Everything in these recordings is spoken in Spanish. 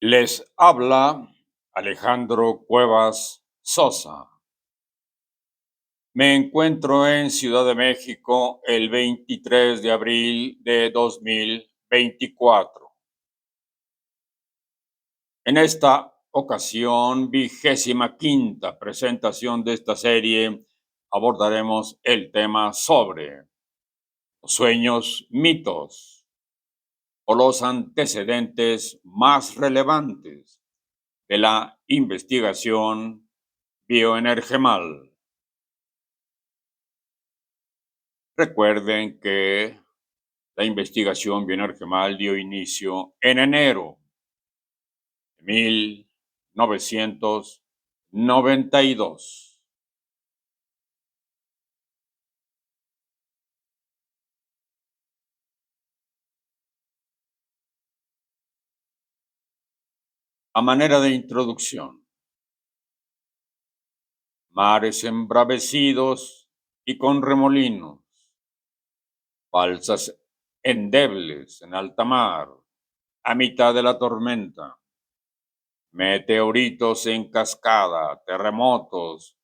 Les habla Alejandro Cuevas Sosa. Me encuentro en Ciudad de México el 23 de abril de 2024. En esta ocasión, 25ª presentación de esta serie, abordaremos el tema sobre los sueños mitos o los antecedentes más relevantes de la investigación bioenergemal. Recuerden que la investigación bioenergemal dio inicio en enero de 1992. A manera de introducción, mares embravecidos y con remolinos, balsas endebles en alta mar, a mitad de la tormenta, meteoritos en cascada, terremotos,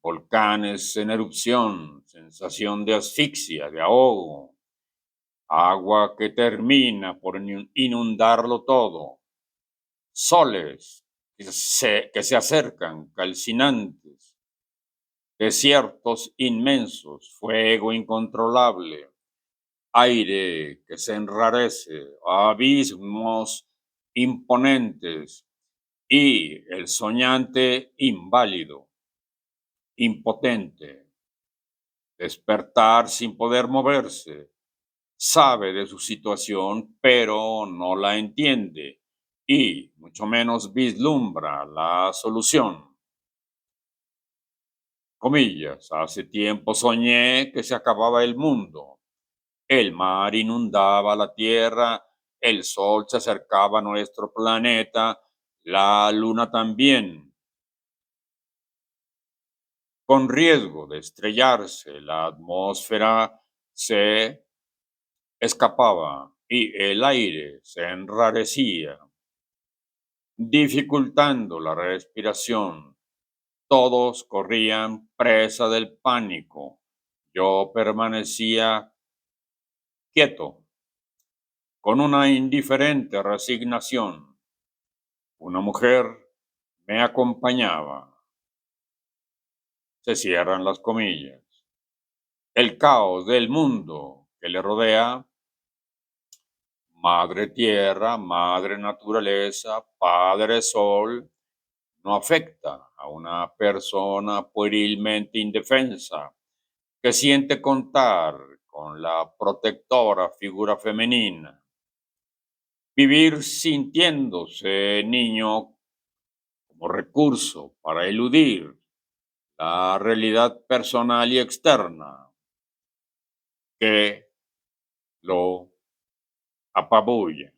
volcanes en erupción, sensación de asfixia, de ahogo, agua que termina por inundarlo todo, soles que se acercan calcinantes, desiertos inmensos, fuego incontrolable, aire que se enrarece, abismos imponentes y el soñante inválido, impotente, despertar sin poder moverse, sabe de su situación, pero no la entiende y mucho menos vislumbra la solución. Comillas, hace tiempo soñé que se acababa el mundo. El mar inundaba la tierra, el sol se acercaba a nuestro planeta, la luna también, con riesgo de estrellarse. La atmósfera se escapaba y el aire se enrarecía, dificultando la respiración. Todos corrían presa del pánico. Yo permanecía quieto, con una indiferente resignación. Una mujer me acompañaba. Se cierran las comillas. El caos del mundo que le rodea, madre tierra, madre naturaleza, padre sol, no afecta a una persona puerilmente indefensa que siente contar con la protectora figura femenina. Vivir sintiéndose niño como recurso para eludir la realidad personal y externa que lo apabulla.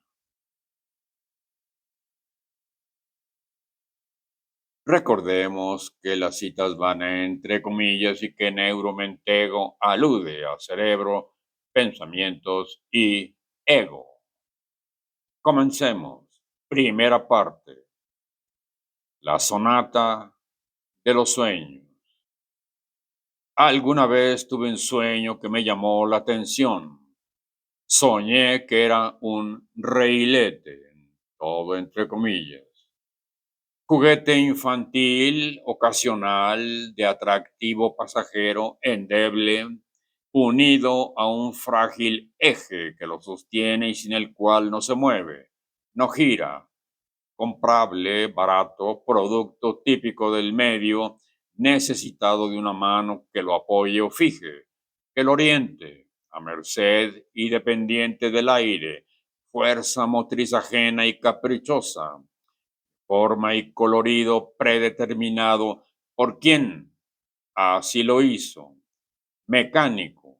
Recordemos que las citas van entre comillas y que neuromentego alude a cerebro, pensamientos y ego. Comencemos. Primera parte. La sonata de los sueños. Alguna vez tuve un sueño que me llamó la atención. Soñé que era un reilete, todo entre comillas. Juguete infantil, ocasional, de atractivo pasajero, endeble, unido a un frágil eje que lo sostiene y sin el cual no se mueve, no gira, comprable, barato, producto típico del medio, necesitado de una mano que lo apoye o fije, que lo oriente, a merced y dependiente del aire, fuerza motriz ajena y caprichosa, forma y colorido predeterminado por quien así lo hizo, mecánico,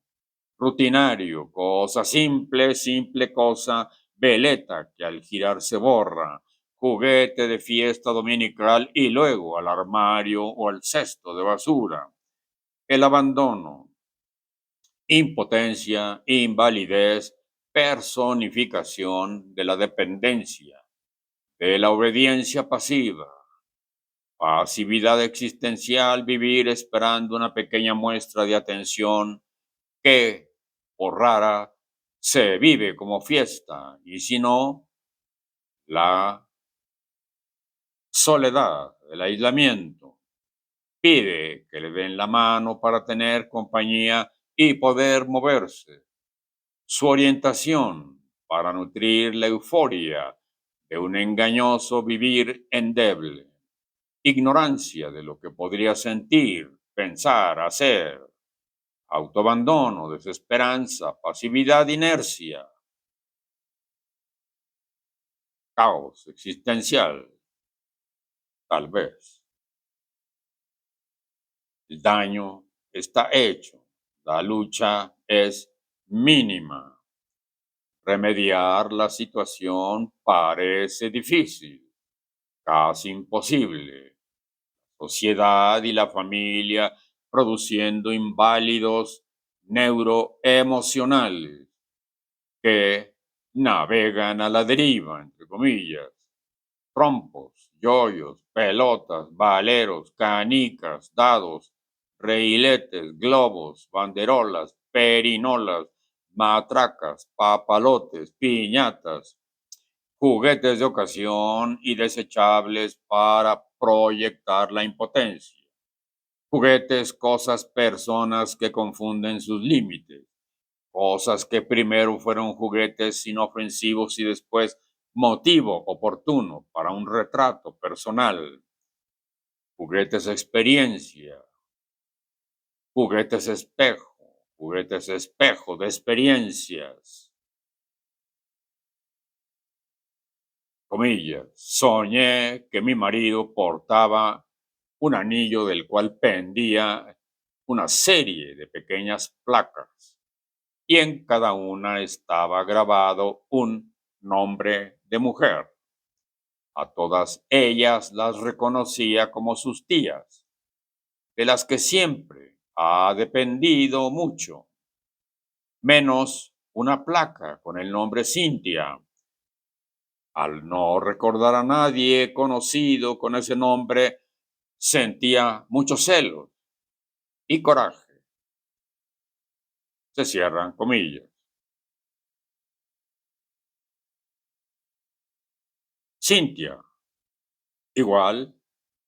rutinario, cosa simple, simple cosa, veleta que al girar se borra, juguete de fiesta dominical y luego al armario o al cesto de basura. El abandono, impotencia, invalidez, personificación de la dependencia. de la obediencia pasiva, pasividad existencial, vivir esperando una pequeña muestra de atención que, por rara, se vive como fiesta, y si no, la soledad, el aislamiento, pide que le den la mano para tener compañía y poder moverse. Su orientación para nutrir la euforia de un engañoso vivir endeble, ignorancia de lo que podría sentir, pensar, hacer, autoabandono, desesperanza, pasividad, inercia, caos existencial, tal vez. El daño está hecho, la lucha es mínima. Remediar la situación parece difícil, casi imposible. Sociedad y la familia produciendo inválidos neuroemocionales que navegan a la deriva, entre comillas. Trompos, yoyos, pelotas, valeros, canicas, dados, reiletes, globos, banderolas, perinolas, matracas, papalotes, piñatas, juguetes de ocasión y desechables para proyectar la impotencia. Juguetes, cosas, personas que confunden sus límites. Cosas que primero fueron juguetes inofensivos y después motivo oportuno para un retrato personal. Juguetes experiencia. Juguetes espejo. Juguetes espejo de experiencias. Comillas. Soñé que mi marido portaba un anillo del cual pendía una serie de pequeñas placas y en cada una estaba grabado un nombre de mujer. A todas ellas las reconocía como sus tías, de las que siempre ha dependido mucho, menos una placa con el nombre Cintia. Al no recordar a nadie conocido con ese nombre, sentía muchos celos y coraje. Se cierran comillas. Cintia, igual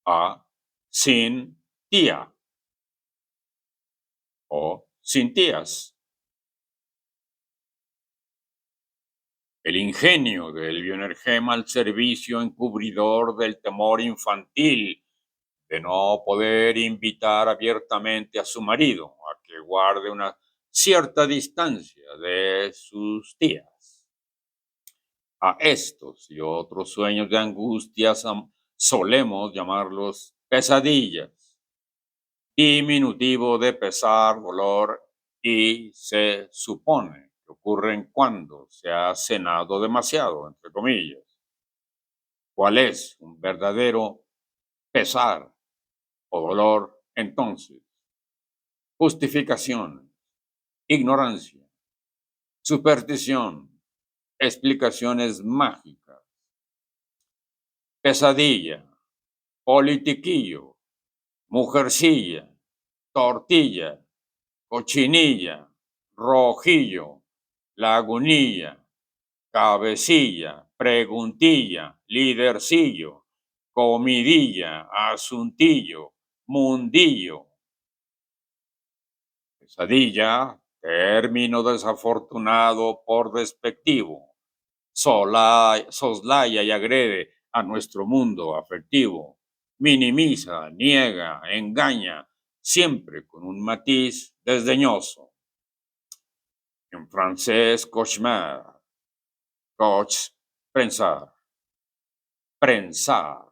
a sin tía o sin tías. El ingenio del bioenergema al servicio encubridor del temor infantil de no poder invitar abiertamente a su marido a que guarde una cierta distancia de sus tías. A estos y otros sueños de angustias solemos llamarlos pesadillas, diminutivo de pesar, dolor, y se supone que ocurren cuando se ha cenado demasiado, entre comillas. ¿Cuál es un verdadero pesar o dolor entonces? Justificación, ignorancia, superstición, explicaciones mágicas, pesadilla, politiquillo, mujercilla, tortilla, cochinilla, rojillo, lagunilla, cabecilla, preguntilla, lidercillo, comidilla, asuntillo, mundillo. Pesadilla, término desafortunado por despectivo, soslaya y agrede a nuestro mundo afectivo, minimiza, niega, engaña, siempre con un matiz desdeñoso. En francés, cauchemar, coach, prensar, prensar,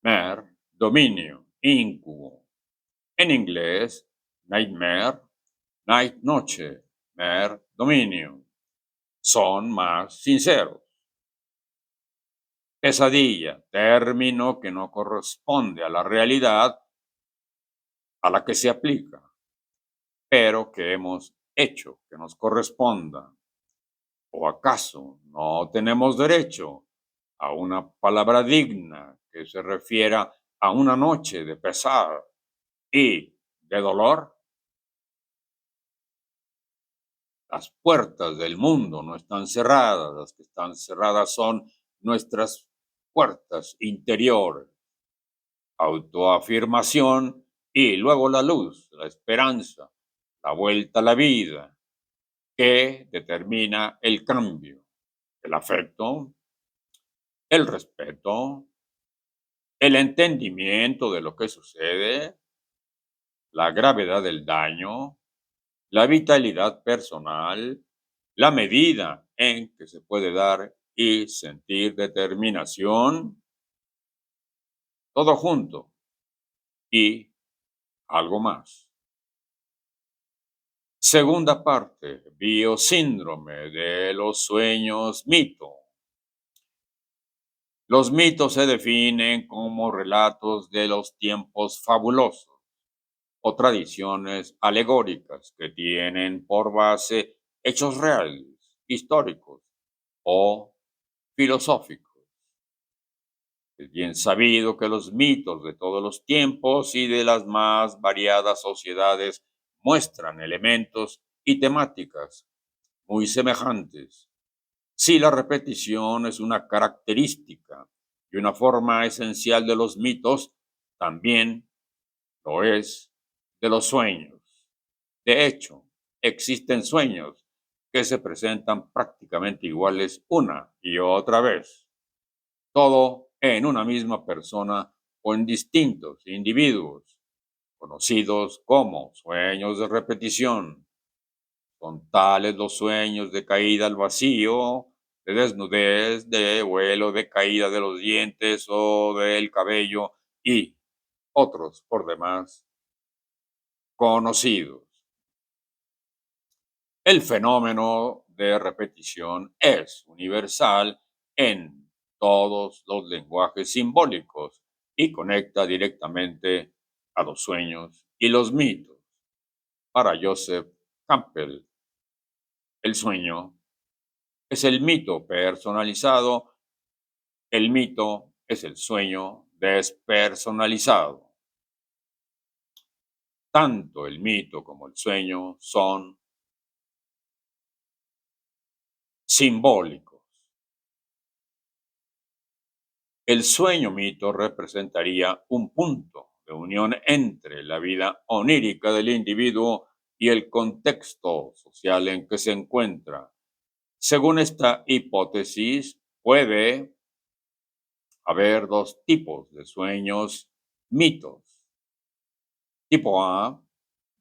mer, dominio, incubo. En inglés, nightmare, night, noche, mer, dominio. Son más sinceros. Pesadilla, término que no corresponde a la realidad a la que se aplica, pero que hemos hecho que nos corresponda. ¿O acaso no tenemos derecho a una palabra digna que se refiera a una noche de pesar y de dolor. Las puertas del mundo no están cerradas, las que están cerradas son nuestras puertas interiores. Autoafirmación y luego la luz, la esperanza, la vuelta a la vida, que determina el cambio, el afecto, el respeto, el entendimiento de lo que sucede, la gravedad del daño, la vitalidad personal, la medida en que se puede dar y sentir determinación, todo junto y algo más. Segunda parte, biosíndrome de los sueños mito. Los mitos se definen como relatos de los tiempos fabulosos o tradiciones alegóricas que tienen por base hechos reales, históricos o filosóficos. Es bien sabido que los mitos de todos los tiempos y de las más variadas sociedades muestran elementos y temáticas muy semejantes. Si la repetición es una característica y una forma esencial de los mitos, también lo es de los sueños. De hecho, existen sueños que se presentan prácticamente iguales una y otra vez, todo en una misma persona o en distintos individuos, conocidos como sueños de repetición. Son tales los sueños de caída al vacío, de desnudez, de vuelo, de caída de los dientes o del cabello y otros por demás conocidos. El fenómeno de repetición es universal en todos los lenguajes simbólicos y conecta directamente a los sueños y los mitos. Para Joseph Campbell, el sueño es el mito personalizado, el mito es el sueño despersonalizado. Tanto el mito como el sueño son simbólicos. El sueño mito representaría un punto de unión entre la vida onírica del individuo y el contexto social en que se encuentra. Según esta hipótesis, puede haber dos tipos de sueños mitos. Tipo A,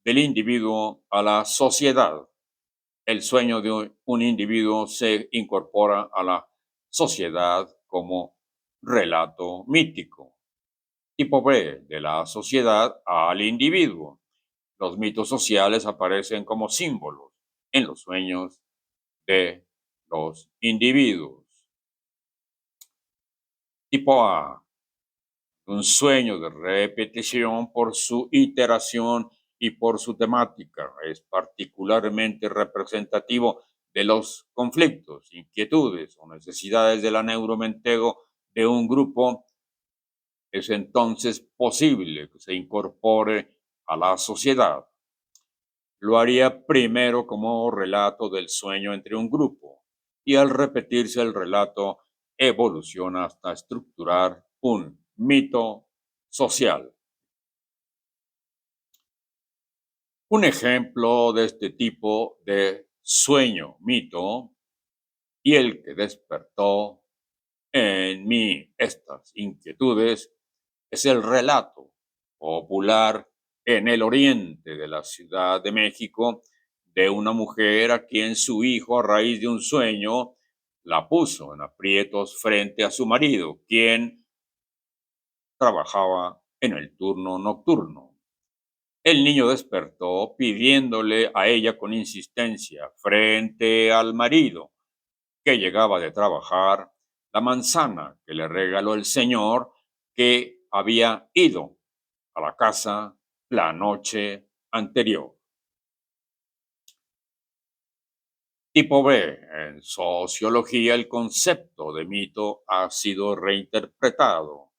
del individuo a la sociedad. El sueño de un individuo se incorpora a la sociedad como relato mítico. Tipo B, de la sociedad al individuo. Los mitos sociales aparecen como símbolos en los sueños de los individuos. Tipo A, un sueño de repetición por su iteración y por su temática. Es particularmente representativo de los conflictos, inquietudes o necesidades de la neuromentego de un grupo. Es entonces posible que se incorpore a la sociedad. Lo haría primero como relato del sueño entre un grupo y al repetirse el relato evoluciona hasta estructurar un mito social. Un ejemplo de este tipo de sueño mito y el que despertó en mí estas inquietudes es el relato popular en el oriente de la Ciudad de México de una mujer a quien su hijo, a raíz de un sueño, la puso en aprietos frente a su marido, quien trabajaba en el turno nocturno. El niño despertó pidiéndole a ella con insistencia, frente al marido, que llegaba de trabajar, la manzana que le regaló el señor que había ido a la casa la noche anterior. Tipo B. En sociología, el concepto de mito ha sido reinterpretado.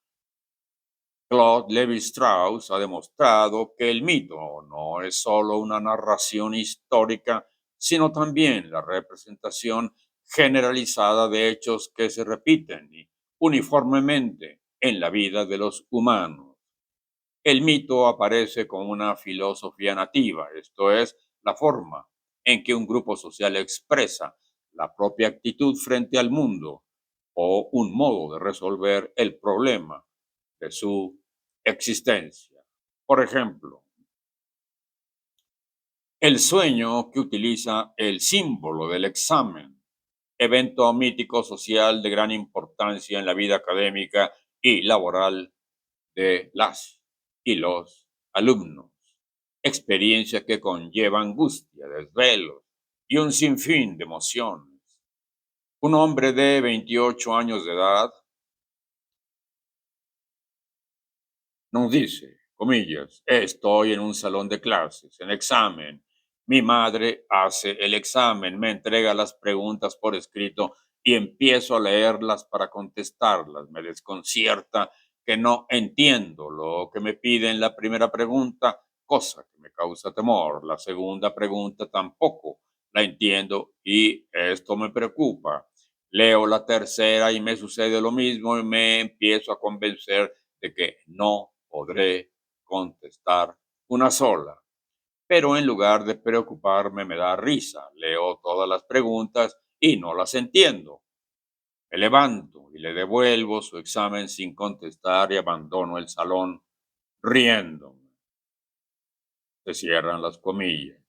Claude Lévi-Strauss ha demostrado que el mito no es solo una narración histórica, sino también la representación generalizada de hechos que se repiten uniformemente en la vida de los humanos. El mito aparece como una filosofía nativa, esto es, la forma en que un grupo social expresa la propia actitud frente al mundo o un modo de resolver el problema de su existencia. Por ejemplo, el sueño que utiliza el símbolo del examen, evento mítico social de gran importancia en la vida académica y laboral de las y los alumnos. Experiencia que conlleva angustia, desvelos y un sinfín de emociones. Un hombre de 28 años de edad nos dice, comillas, estoy en un salón de clases, en examen. Mi madre hace el examen, me entrega las preguntas por escrito y empiezo a leerlas para contestarlas. Me desconcierta que no entiendo lo que me pide en la primera pregunta, cosa que me causa temor. La segunda pregunta tampoco la entiendo y esto me preocupa. Leo la tercera y me sucede lo mismo y me empiezo a convencer de que no podré contestar una sola. Pero en lugar de preocuparme me da risa. Leo todas las preguntas y no las entiendo. Me levanto y le devuelvo su examen sin contestar y abandono el salón riéndome. Se cierran las comillas.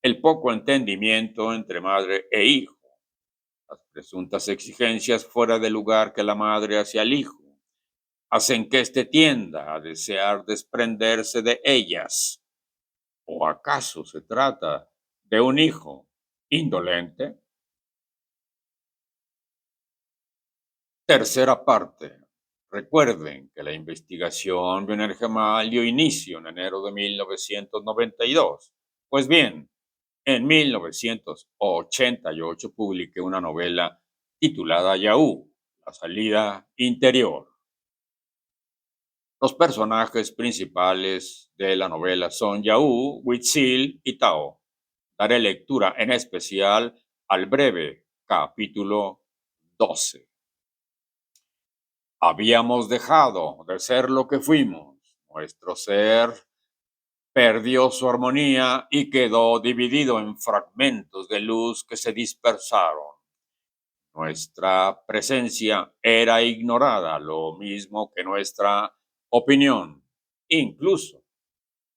El poco entendimiento entre madre e hijo. Las presuntas exigencias fuera de lugar que la madre hacia el hijo hacen que éste tienda a desear desprenderse de ellas. ¿O acaso se trata de un hijo indolente? Tercera parte. Recuerden que la investigación Bioenergemal dio inicio en enero de 1992. Pues bien, en 1988 publiqué una novela titulada Yahoo, la salida interior. Los personajes principales de la novela son Yahoo, Huitzil y Tao. Daré lectura en especial al breve capítulo 12. Habíamos dejado de ser lo que fuimos. Nuestro ser perdió su armonía y quedó dividido en fragmentos de luz que se dispersaron. Nuestra presencia era ignorada, lo mismo que nuestra opinión. Incluso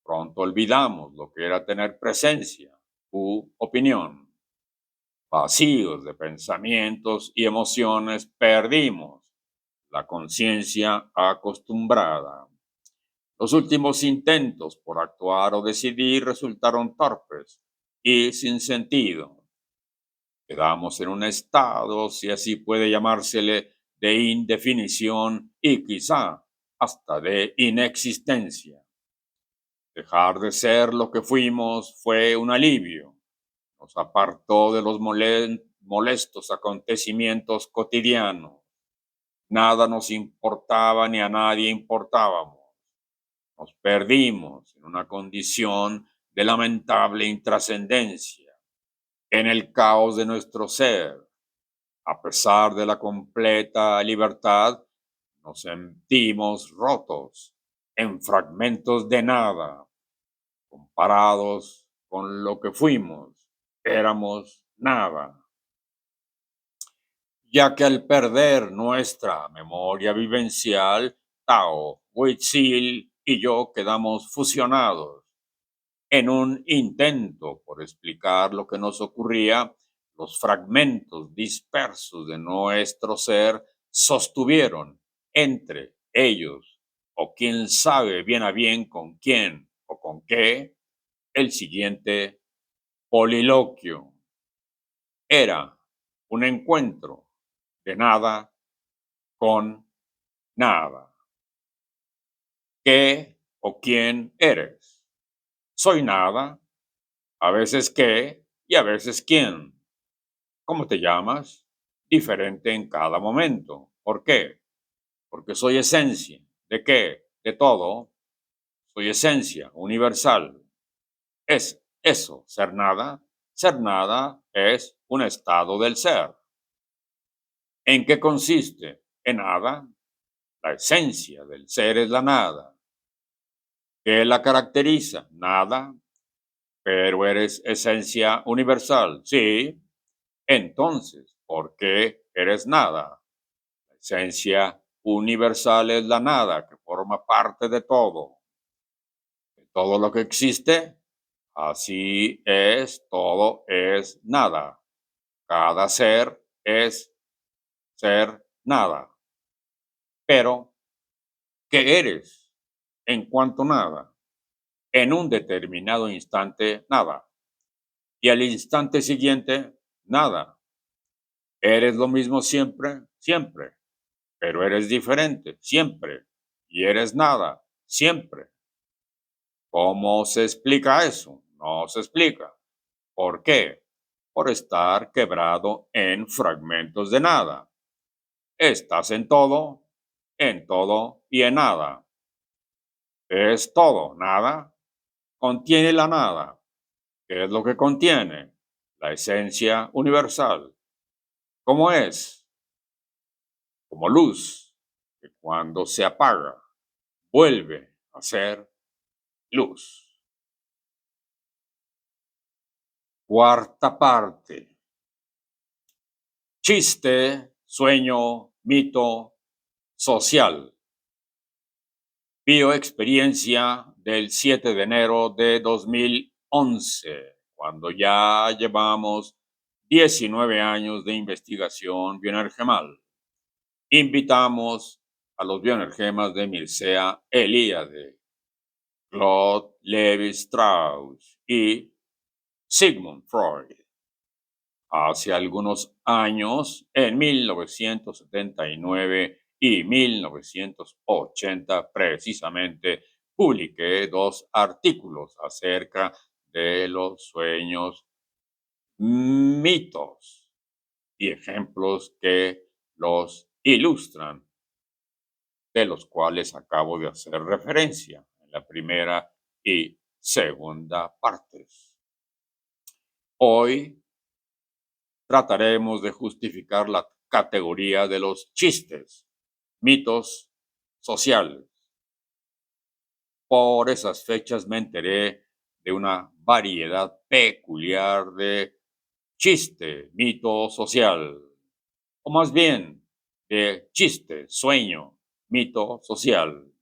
pronto olvidamos lo que era tener presencia u opinión. Vacíos de pensamientos y emociones, perdimos la conciencia acostumbrada. Los últimos intentos por actuar o decidir resultaron torpes y sin sentido. Quedamos en un estado, si así puede llamársele, de indefinición y quizá hasta de inexistencia. Dejar de ser lo que fuimos fue un alivio. Nos apartó de los molestos acontecimientos cotidianos. Nada nos importaba ni a nadie importábamos. Nos perdimos en una condición de lamentable intrascendencia, en el caos de nuestro ser. A pesar de la completa libertad, nos sentimos rotos en fragmentos de nada, comparados con lo que fuimos. Éramos nada, ya que al perder nuestra memoria vivencial, Tao, Huitzil y yo quedamos fusionados. En un intento por explicar lo que nos ocurría, los fragmentos dispersos de nuestro ser sostuvieron entre ellos, o quién sabe bien a bien con quién o con qué, el siguiente poliloquio. Era un encuentro de nada con nada. ¿Qué o quién eres? Soy nada, a veces qué y a veces quién. ¿Cómo te llamas? Diferente en cada momento. ¿Por qué? Porque soy esencia. ¿De qué? De todo. Soy esencia universal. Es eso, ser nada. Ser nada es un estado del ser. ¿En qué consiste? En nada. La esencia del ser es la nada. ¿Qué la caracteriza? Nada. Pero eres esencia universal. Sí. Entonces, ¿por qué eres nada? La esencia universal es la nada, que forma parte de todo. De todo lo que existe, así es, todo es nada. Cada ser es ser nada. Pero, ¿qué eres en cuanto nada? En un determinado instante, nada. Y al instante siguiente, nada. ¿Eres lo mismo siempre? Siempre. Pero eres diferente, siempre. Y eres nada, siempre. ¿Cómo se explica eso? No se explica. ¿Por qué? Por estar quebrado en fragmentos de nada. Estás en todo y en nada. Es todo, nada. Contiene la nada. ¿Qué es lo que contiene? La esencia universal. ¿Cómo es? Como luz, que cuando se apaga, vuelve a ser luz. Cuarta parte. Chiste, sueño, mito, social. Bioexperiencia del 7 de enero de 2011, cuando ya llevamos 19 años de investigación bioenergemal. Invitamos a los bioenergemas de Mircea Eliade, Claude Lévi-Strauss y Sigmund Freud. Hace algunos años, en 1979 y 1980 precisamente, publiqué dos artículos acerca de los sueños, mitos y ejemplos que los ilustran, de los cuales acabo de hacer referencia en la primera y segunda partes. Hoy trataremos de justificar la categoría de los chistes, mitos sociales. Por esas fechas me enteré de una variedad peculiar de chiste, mito social, o más bien de chiste, sueño, mito social.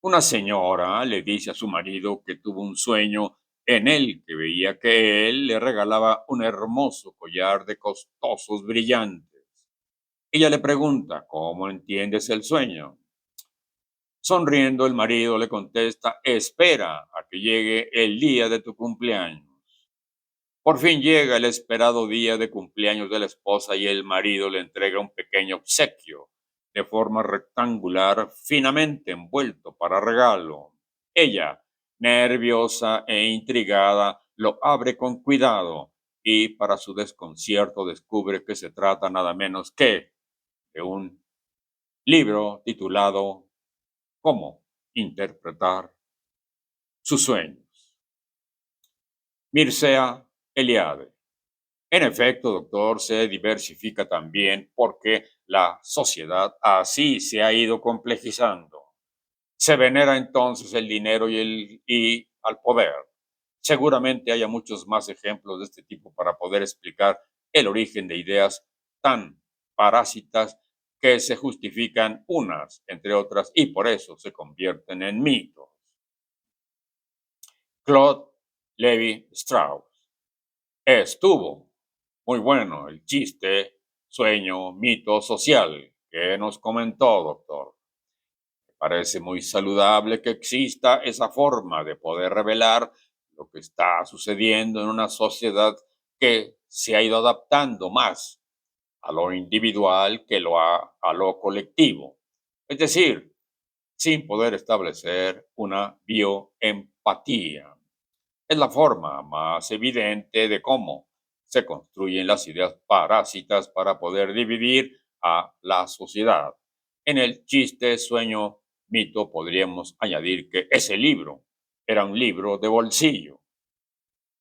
Una señora le dice a su marido que tuvo un sueño en el que veía que él le regalaba un hermoso collar de costosos brillantes. Ella le pregunta, ¿cómo entiendes el sueño? Sonriendo, el marido le contesta, espera a que llegue el día de tu cumpleaños. Por fin llega el esperado día de cumpleaños de la esposa y el marido le entrega un pequeño obsequio de forma rectangular, finamente envuelto para regalo. Ella, nerviosa e intrigada, lo abre con cuidado y, para su desconcierto, descubre que se trata nada menos que de un libro titulado ¿Cómo interpretar sus sueños? Mircea Eliade. En efecto, doctor, se diversifica también porque la sociedad así se ha ido complejizando. Se venera entonces el dinero y al poder. Seguramente haya muchos más ejemplos de este tipo para poder explicar el origen de ideas tan parásitas que se justifican unas entre otras y por eso se convierten en mitos. Claude Levi Strauss. Estuvo muy bueno el chiste, sueño, mito social que nos comentó, doctor. Me parece muy saludable que exista esa forma de poder revelar lo que está sucediendo en una sociedad que se ha ido adaptando más a lo individual que a lo colectivo. Es decir, sin poder establecer una bioempatía. Es la forma más evidente de cómo se construyen las ideas parásitas para poder dividir a la sociedad. En el chiste, sueño, mito, podríamos añadir que ese libro era un libro de bolsillo,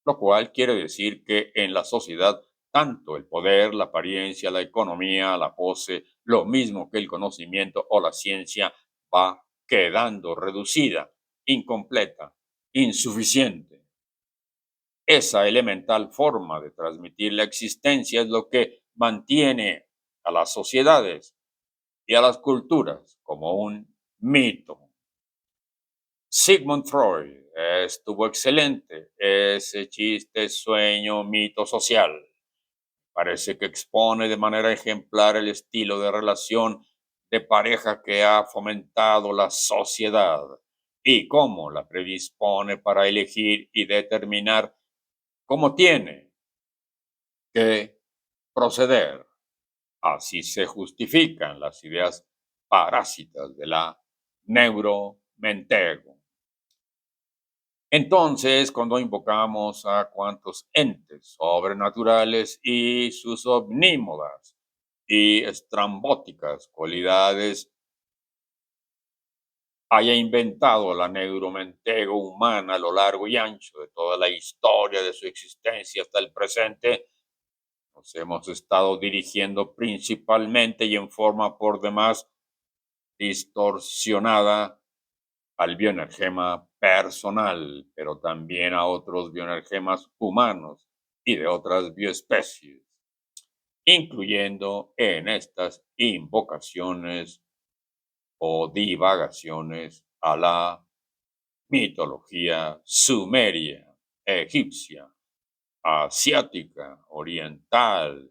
lo cual quiere decir que en la sociedad tanto el poder, la apariencia, la economía, la pose, lo mismo que el conocimiento o la ciencia, va quedando reducida, incompleta, insuficiente. Esa elemental forma de transmitir la existencia es lo que mantiene a las sociedades y a las culturas como un mito. Sigmund Freud estuvo excelente. Ese chiste, sueño, mito social. Parece que expone de manera ejemplar el estilo de relación de pareja que ha fomentado la sociedad y cómo la predispone para elegir y determinar cómo tiene que proceder. Así se justifican las ideas parásitas de la neuromentego. Entonces, cuando invocamos a cuantos entes sobrenaturales y sus omnímodas y estrambóticas cualidades haya inventado la neuromentego humana a lo largo y ancho de toda la historia de su existencia hasta el presente, nos hemos estado dirigiendo principalmente y en forma por demás distorsionada al bioenergema personal, pero también a otros bioenergemas humanos y de otras bioespecies, incluyendo en estas invocaciones o divagaciones a la mitología sumeria, egipcia, asiática, oriental,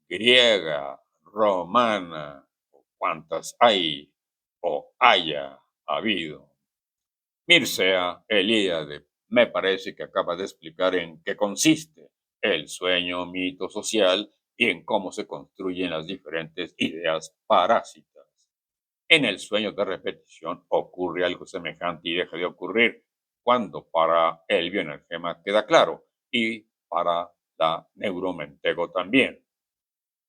griega, romana, o cuantas hay o haya habido. Mircea Eliade me parece que acaba de explicar en qué consiste el sueño mito social y en cómo se construyen las diferentes ideas parásitas. En el sueño de repetición ocurre algo semejante y deja de ocurrir cuando para el bioenergema queda claro y para la neuromentego también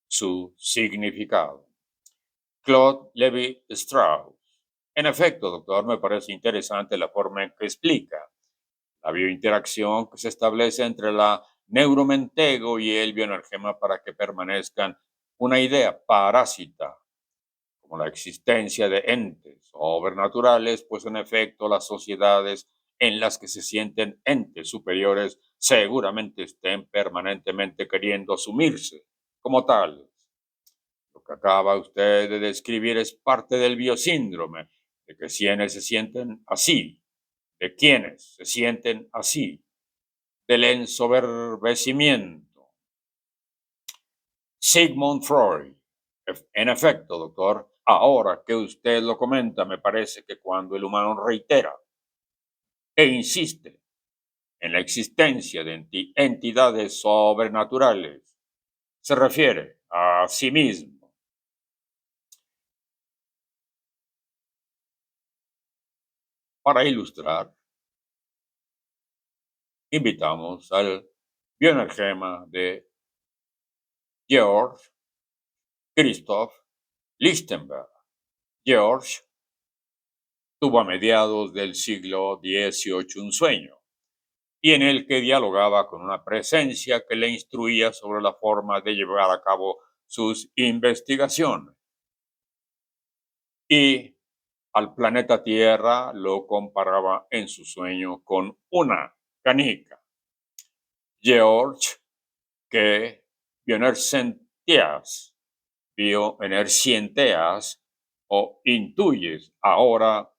su significado. Claude Lévi-Strauss. En efecto, doctor, me parece interesante la forma en que explica la biointeracción que se establece entre la neuromentego y el bioenergema para que permanezcan una idea parásita, como la existencia de entes sobrenaturales, pues en efecto las sociedades en las que se sienten entes superiores seguramente estén permanentemente queriendo asumirse como tales. Lo que acaba usted de describir es parte del biosíndrome, de que quienes se sienten así, de quienes se sienten así, del ensoberbecimiento. Sigmund Freud. En efecto, doctor, ahora que usted lo comenta, me parece que cuando el humano reitera e insiste en la existencia de entidades sobrenaturales, se refiere a sí mismo. Para ilustrar, invitamos al bioenergema de George Christoph Lichtenberg. George tuvo a mediados del siglo XVIII un sueño, y en el que dialogaba con una presencia que le instruía sobre la forma de llevar a cabo sus investigaciones. Y al planeta Tierra lo comparaba en su sueño con una canica. George, que bioenersentías, bioenercienteas o intuyes ahora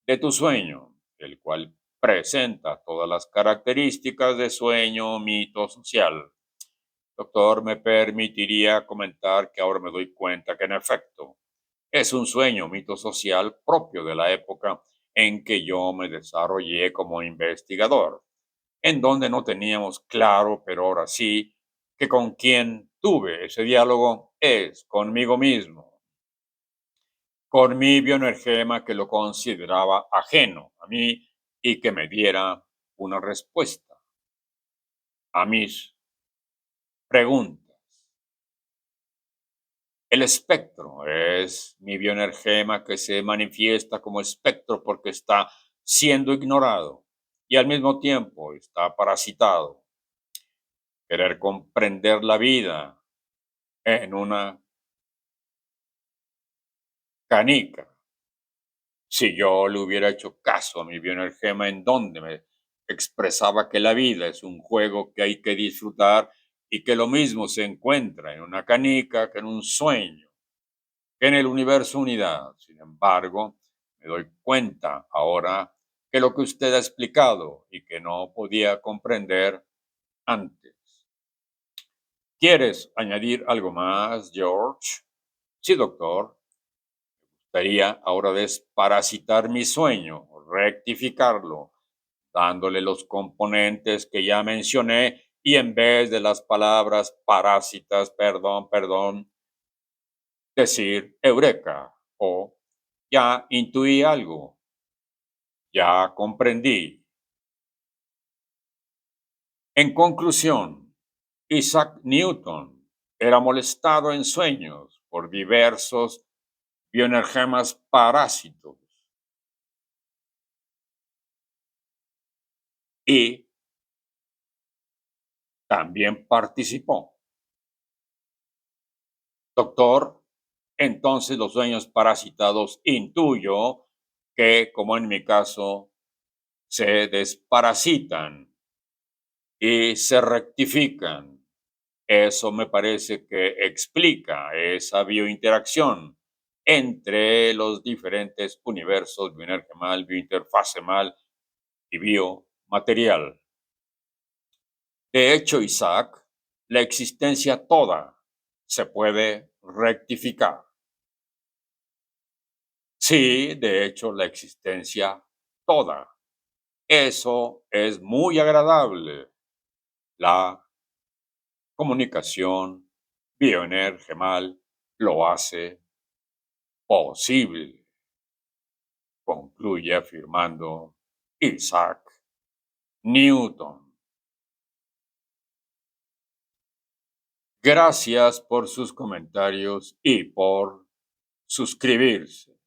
de tu sueño, el cual presenta todas las características de sueño mito social. Doctor, me permitiría comentar que ahora me doy cuenta que en efecto es un sueño mito social propio de la época en que yo me desarrollé como investigador, en donde no teníamos claro, pero ahora sí, que con quien tuve ese diálogo es conmigo mismo, con mi bioenergema que lo consideraba ajeno a mí y que me diera una respuesta a mis preguntas. El espectro es mi bioenergema que se manifiesta como espectro porque está siendo ignorado y al mismo tiempo está parasitado. Querer comprender la vida en una canica. Si yo le hubiera hecho caso a mi bioenergema en donde me expresaba que la vida es un juego que hay que disfrutar y que lo mismo se encuentra en una canica que en un sueño, que en el universo unidad. Sin embargo, me doy cuenta ahora que lo que usted ha explicado y que no podía comprender antes. ¿Quieres añadir algo más, George? Sí, doctor. Gustaría ahora desparasitar mi sueño, rectificarlo, dándole los componentes que ya mencioné y en vez de las palabras parásitas, perdón, decir eureka o ya intuí algo, ya comprendí. En conclusión, Isaac Newton era molestado en sueños por diversos bioenergemas parásitos y también participó. Doctor, entonces los sueños parasitados intuyo que, como en mi caso, se desparasitan y se rectifican. Eso me parece que explica esa biointeracción entre los diferentes universos bioenergemal, biointerfacemal y biomaterial. De hecho, Isaac, la existencia toda se puede rectificar. Sí, de hecho, la existencia toda. Eso es muy agradable. La comunicación bioenergemal lo hace posible, concluye afirmando Isaac Newton. Gracias por sus comentarios y por suscribirse.